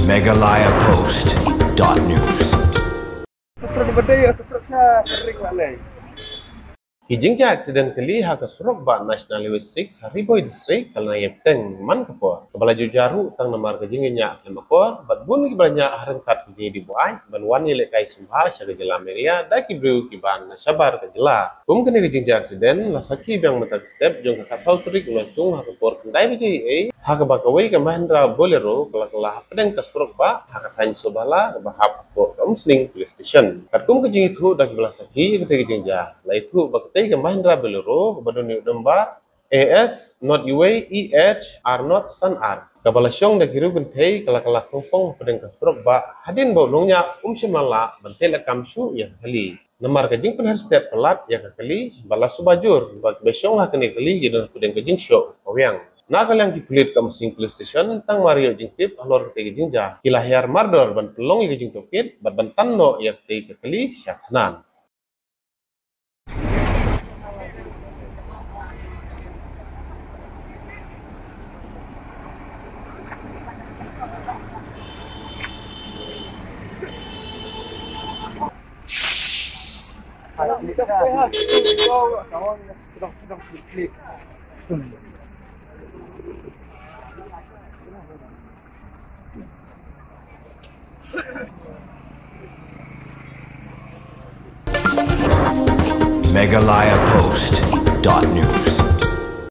megalayapost.news. Truk berdaya, truk saya kering mana? Kijingja accidentally hakasurok ba National Highway 6 Hariboy District kalna yepteng man kapo kabala jujaru tang namar kajinginya lemakor bat bun kibalanya harengkat kijing di buai ban wani le kai sumha syaga jela meria da kibru kiban sabar ka jela kene kijingja accident la saki bang matak step jong ka sautrik lontung hakapor kendai biji hakabakawai ka Mahindra Bolero kala pedeng kasurok ba hakakan sobala bahap ko kamsning police station katkum kijing itu da kibala saki kete kijingja la itu Tay ke Mahindra Bolero baduni number AS not UA EH R not Sun R kabala syong da kiru bentei kala tongpong pedeng kasrok ba hadin bolongnya semala bentel kamsu ya kali namar kajing penhar step pelat ya kali bala subajur bag besyong ha kene kali jidon pedeng kajing syok owyang na kalang dipulit kamsing police station tang Mario jingtip alor te kajingja kilahyar mardor ban pelong kajing topit bat bantan no ya te kali syatanan megalayapost.news.